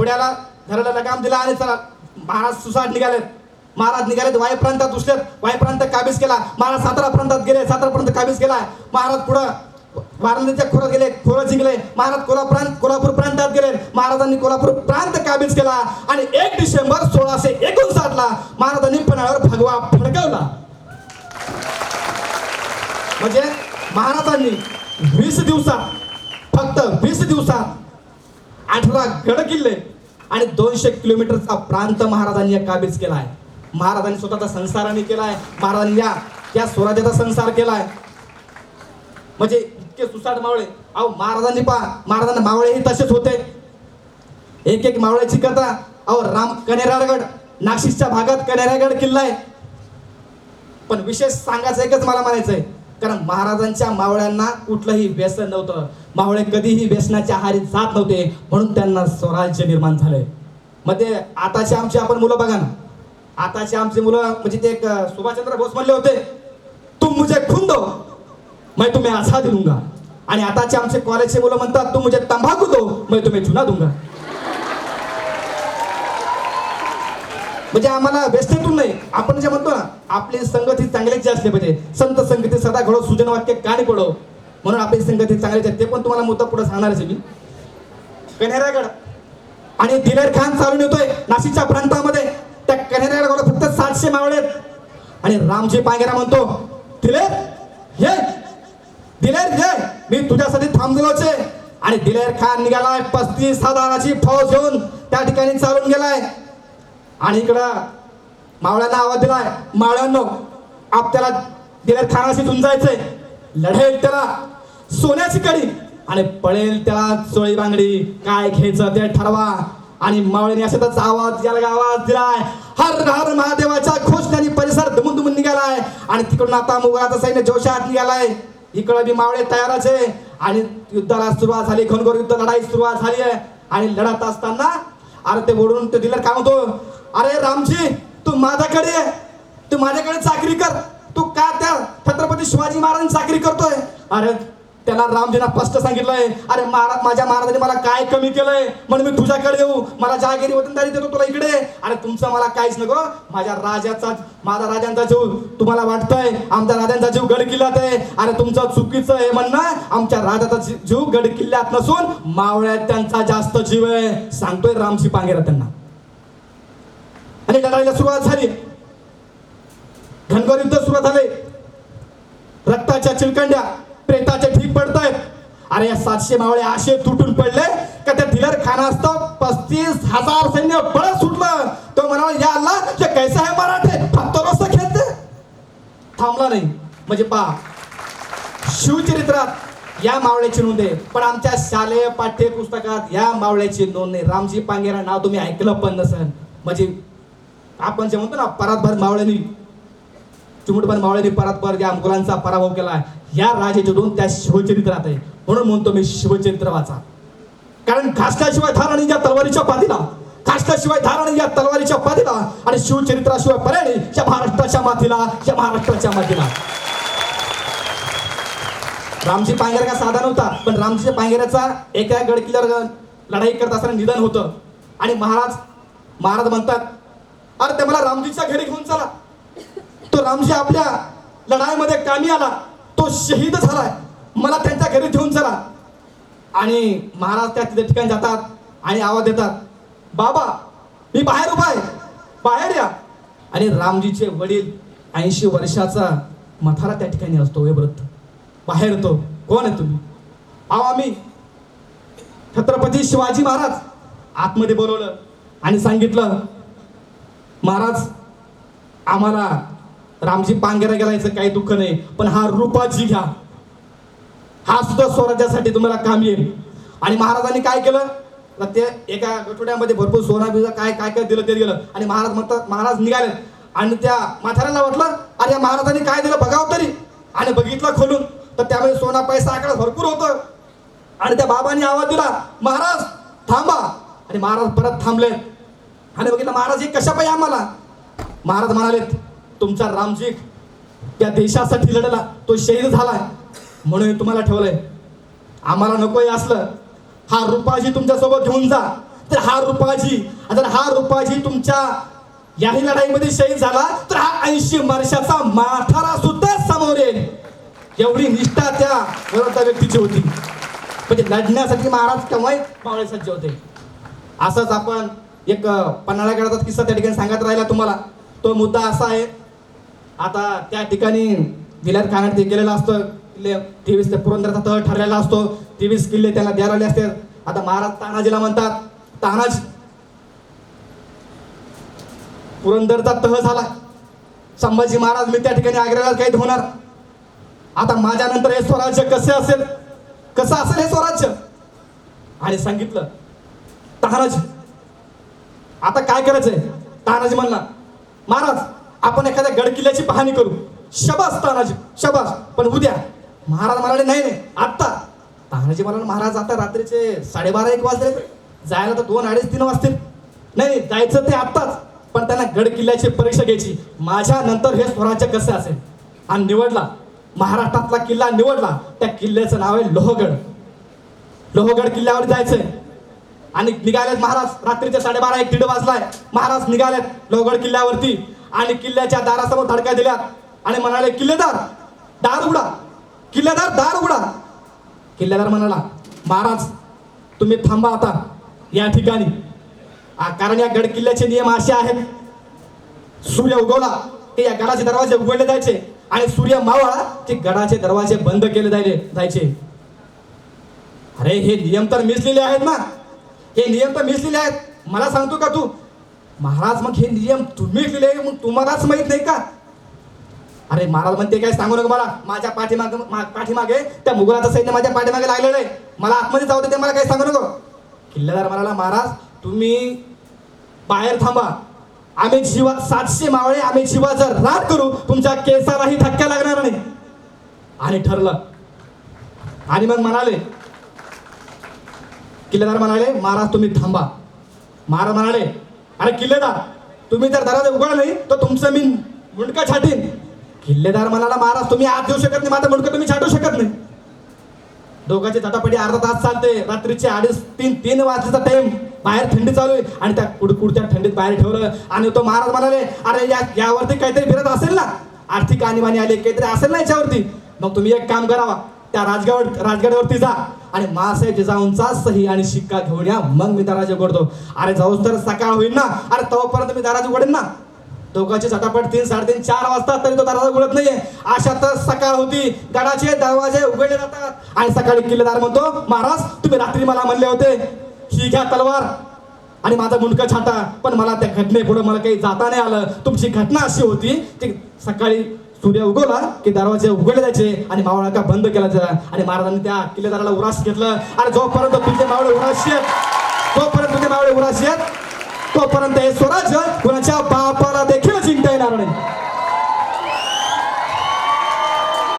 पुण्याला घराला लगाम दिला आणि चला महाराज सुसाट निघाले. महाराज निघाले वाई प्रांतात घुसलेत, वाई प्रांत काबीज केला. महाराज सातारा प्रांतात गेले, सातारा प्रांत काबीज केला. महाराज पुढं वारंगीच्या खोरं गेले, खोरं जिंकले. महाराज कोल्हापूर प्रांतात गेले, महाराजांनी कोल्हापूर प्रांत काबीज केला. आणि 1 डिसेंबर 1659 ला महाराजांनी पन्हाळ्यावर भगवा फडकवला. म्हणजे महाराजांनी 20 दिवसात, फक्त 20 दिवसात 18 गड किल्ले आणि 200 किलोमीटरचा प्रांत महाराजांनी काबीज केलाय. महाराजांनी स्वतःचा संसाराने केलाय. महाराजांनी या स्वराज्याचा संसार केलाय. म्हणजे इतके सुसाट मावळे. अहो महाराजांनी महाराजांना मावळेही तसेच होते. एक मावळ्याची कथा. अहो कनेरागड नाशिकच्या भागात कनेरागड किल्ला आहे. पण विशेष सांगायचं एकच मला म्हणायचंय, कारण महाराजांच्या मावळ्यांना कुठलंही व्यसन नव्हतं. मावळे कधीही व्यसनाच्या आहारी जात नव्हते, म्हणून त्यांना स्वराज्य निर्माण झाले. मध्ये आताचे आमचे आपण मुलं बघा ना, आताचे आमचे मुलं म्हणजे ते एक सुभाषचंद्र बोस म्हणले होते, तुम मुझे खून दो मैं तुम्हें आजादी दूंगा. आणि आताचे आमचे कॉलेजचे मुलं म्हणतात, तुम मुझे तंबाखू दो मैं तुम्हें चुना दूंगा. म्हणजे आम्हाला व्यसनेतून नाही, आपण जे म्हणतो ना, आपली संगती चांगल्याची असली पाहिजे. संत संगती सदा घडो, सुजन वाक्य काणी पडो. म्हणून आपली संगती चांगल्याची आहे. ते पण तुम्हाला मुद्दा पुढे सांगणार आहे मी. कन्हेरागड आणि दिलेर खान चालून येतोय नाशिकच्या प्रांतामध्ये. त्या कन्हेरागड फक्त 700 मावळे आहेत. आणि रामजी पांगेरा म्हणतो, दिलेर ये, दिलेर ये, मी तुझ्यासाठी थांबलोच आहे. आणि दिलेर खान निघालाय 35,000ची फौज घेऊन त्या ठिकाणी चालून गेलाय. आणि इकडं मावळ्यांना आवाज दिलाय, मावळ्यांनो आपल्याला दिलेर खानाशी झुंजायचंय. लढेल त्याला सोन्याची कडी आणि पळेल त्याला चोळी बांगडी. काय घ्यायचं ते ठरवा. आणि मावळ्यांनी अशाच आवाज दिलाय, हर हर महादेवाच्या घोषणाने परिसर दुमून निघालाय. आणि तिकडून आता मुघलाचं सैन्य जोशात निघालाय. इकडं बी मावळे तयारच आहे. आणि युद्धाला सुरुवात झाली, घनघोर युद्ध लढाई सुरुवात झाली आहे. आणि लढत असताना अरे ते ओढून ते दिलेर काय म्हणतो, अरे रामजी तू माझ्याकडे ये, तू माझ्याकडे चाकरी कर. तू का त्या छत्रपती शिवाजी महाराजांची चाकरी करतोय. अरे त्याला रामजींना स्पष्ट सांगितलंय, अरे माझ्या महाराजांनी मला काय कमी केलंय म्हणून मी तुझ्याकडे येऊ, मला जहागिरी वतनदारी देतो तुला इकडे. अरे तुमचं मला काहीच नको, माझ्या राजांचा जीव तुम्हाला वाटतंय आमच्या राजांचा जीव गड किल्ल्यात आहे. अरे तुमचं चुकीचं आहे म्हणणं, आमच्या राजाचा जीव गड किल्ल्यात नसून मावळ्यात त्यांचा जास्त जीव आहे, सांगतोय रामजी पांगेरा त्यांना. आणि लढाईला सुरुवात झाली, घनघोर युद्ध सुरुवात झाले. रक्ताच्या चिलकंड्या, प्रेताचे ढीग पडतायत. अरे या 700 मावळे असे तुटून पडले का त्या दिलेर खानाचं 35,000 सैन्य पळत सुटलं. तो म्हणाला, या अल्लाह ये कैसा है मराठे, पत्तरों से खेलते. थांबला नाही. म्हणजे पहा, शिवचरित्रात या मावळ्याची नोंद आहे, पण आमच्या शालेय पाठ्यपुस्तकात या मावळ्याची नोंद नाही. रामजी पांगेरा नाव तुम्ही ऐकलं पण नसेल. म्हणजे आपण जे म्हणतो ना, परातभर मावळ्यांनी, चिमुटभर मावळ्यांनी परातभर या मुघलांचा पराभव केला. या राजाची नोंद त्या शिवचरित्रात आहे. म्हणून म्हणतो मी शिवचरित्र वाचा. कारण घासल्याशिवाय धार आणि या तलवारीच्या पाठीला, घासल्याशिवाय धार आणि या तलवारीच्या पाठीला, आणि शिवचरित्राशिवाय पर्याय या महाराष्ट्राच्या मातीला, या महाराष्ट्राच्या मातीला. रामजी पांगेरा का साधा नव्हता, पण रामजी पांगेराचा एका गड किल्ल्यावर लढाई करत असताना निधन होतं. आणि महाराज म्हणतात, अरे ते मला रामजीच्या घरी घेऊन चला. तो रामजी आपल्या लढाईमध्ये कामी आला, तो शहीद झालाय, मला त्यांच्या घरी घेऊन चला. आणि महाराज त्या ठिकाणी जातात आणि आवाज देतात, बाबा मी बाहेर उभा आहे, बाहेर या. आणि रामजीचे वडील 80 वर्षाचा म्हातारा त्या ठिकाणी असतो, वयोवृद्ध बाहेर येतो. कोण आहे तुम्ही. अहो आम्ही छत्रपती शिवाजी महाराज. आतमध्ये बोलवलं आणि सांगितलं, महाराज आम्हाला रामजी पांगेरा गेलायचं काही दुःख नाही, पण हा रूपाजी घ्या, हा सुद्धा स्वराज्यासाठी तुम्हाला काम येईल. आणि महाराजांनी काय केलं, ते एका गठोड्यामध्ये भरपूर सोना बिजा काय काय काय दिलं ते गेलं. आणि महाराज म्हणतात, महाराज निघाले. आणि त्या म्हाताऱ्याला वाटलं, अरे या महाराजांनी काय दिलं बघावं तरी. आणि बघितलं खोलून तर त्यामध्ये सोना पैसा आकडा भरपूर होतं. आणि त्या बाबांनी आवाज दिला, महाराज थांबा. आणि महाराज परत थांबले आणि बघितलं, महाराज हे कशा पाहिजे आम्हाला. महाराज म्हणालेत, तुमचा रामजी त्या देशासाठी लढला, तो शहीद झालाय, म्हणून तुम्हाला ठेवलंय. आम्हाला नकोय असलं. हा रूपाजी तुमच्यासोबत घेऊन जा. तर हा रुपाजी, जर हा रुपाजी तुमच्या याही लढाईमध्ये शहीद झाला तर हा 80 वर्षाचा माठारा सुद्धा समोर येईल. एवढी निष्ठा त्या विरोधा व्यक्तीची होती. म्हणजे लढण्यासाठी महाराज केव्हाही मावळे सज्ज होते. असंच आपण एक पन्हाळा गडाचा किस्सा त्या ठिकाणी सांगत राहिला तुम्हाला. तो मुद्दा असा आहे, आता त्या ठिकाणी विलायत खानात ते गेलेला असतं. किल्ले 23 ते पुरंदरचा तह ठरलेला असतो. 23 किल्ले त्याला द्यायला आले असते. आता महाराज तानाजीला म्हणतात, तानाजी पुरंदरचा तह झाला, संभाजी महाराज मी त्या ठिकाणी आग्र्याला कैद होणार. आता माझ्यानंतर हे स्वराज्य कसे असेल, कसं असेल हे स्वराज्य. आणि सांगितलं तानाजी आता काय करायचंय. तानाजी म्हणला, महाराज आपण एखाद्या गड किल्ल्याची पाहणी करू. शबास तानाजी शबास, पण उद्या. महाराज म्हणाले नाही नाही आत्ता. तानाजी म्हणाले महाराज आता रात्रीचे 12:30-1 वाजले, जायला तर 2-2:30-3 वाजतील. नाही जायचं ते आत्ताच, पण त्यांना गड किल्ल्याची परीक्षा घ्यायची. माझ्या नंतर हे स्वराज्य कसं असेल. आणि निवडला महाराष्ट्रातला किल्ला निवडला. त्या किल्ल्याचं नाव आहे लोहगड. लोहगड किल्ल्यावर जायचंय. आणि निघालेत महाराज. रात्रीचे 12:30-1 वाजलाय. महाराज निघालेत लोहगड किल्ल्यावरती आणि किल्ल्याच्या दारासमोर धडका दिल्यात आणि म्हणाले, किल्लेदार दार उघडा, किल्लेदार दार उघडा. किल्लेदार म्हणाला, महाराज तुम्ही थांबा आता या ठिकाणी, कारण या गड किल्ल्याचे नियम असे आहेत, सूर्य उगवला की या गडाचे दरवाजे उघडले जायचे आणि सूर्य मावळा की गडाचे दरवाजे बंद केले जायचे. अरे हे नियम तर मिसलेले आहेत ना, हे नियम तर मिसलेले आहेत. मला सांगतो का तू. महाराज मग हे नियम तुम्ही लिहिले मग तुम्हालाच माहित नाही का. अरे महाराज म्हणते काय सांगू नका मला. माझ्या पाठीमागे त्या मुघलाचं सैन्य माझ्या पाठीमागे लागलेलं आहे. मला आतमध्ये जाऊ दे, ते मला काही सांगू नको. किल्लेदार म्हणाला, महाराज तुम्ही बाहेर थांबा. आम्ही 700 मावळे आम्ही जीवाचं राग करू, तुमच्या केसालाही धक्का लागणार नाही. आणि ठरलं. आणि मग म्हणाले, किल्लेदार म्हणाले, महाराज तुम्ही थांबा. महाराज म्हणाले, अरे किल्लेदार तुम्ही जर दरवाजा उघडला नाही तर तुमचं मी मुंडका छाटीन. किल्लेदार म्हणाला, महाराज तुम्ही आत देऊ शकत नाही, माझं मुंडकं तुम्ही छाटू शकत नाही. दोघांची झटापटी अर्धा तास चालते. रात्रीचे 2:30-3 वाजल्याचा टाइम. बाहेर थंडी चालू आहे आणि त्या कुडकुडत्या थंडीत बाहेर ठेवलं. आणि तो महाराज म्हणाले, अरे यावरती काहीतरी फिरत असेल ना, आर्थिक आणीबाणी आली काहीतरी असेल ना याच्यावरती. मग तुम्ही एक काम करावा, त्या राजगडावरती जा आणि मासाहेब जिजाऊंचा सही आणि शिक्का घेऊन या, मग मी दरवाजा उघडतो. अरे जाऊस तर सकाळ होईल ना, अरे तोपर्यंत मी दरवाजा उघडेन ना. दोघांची झटापट 3-3:30-4 वाजता तरी तो दरवाजा उघडत नाहीये. अशातच सकाळ होती. गडाचे दरवाजे उघडले जातात आणि सकाळी किल्लेदार म्हणतो, महाराज तुम्ही रात्री मला म्हणले होते ही घ्या तलवार आणि माझा मुंडकं छाटा, पण मला त्या घटनेपुढे मला काही जाता नाही आलं. तुमची घटना अशी होती की सकाळी सूर्य उगवला की दरवाजे उघडले जायचे आणि मावळा बंद केला जायचा. आणि महाराजांनी त्या किल्लेदाराला उरास घेतलं. आणि जोपर्यंत तुझे मावळे उराशी आहेत, तोपर्यंत हे स्वराज्य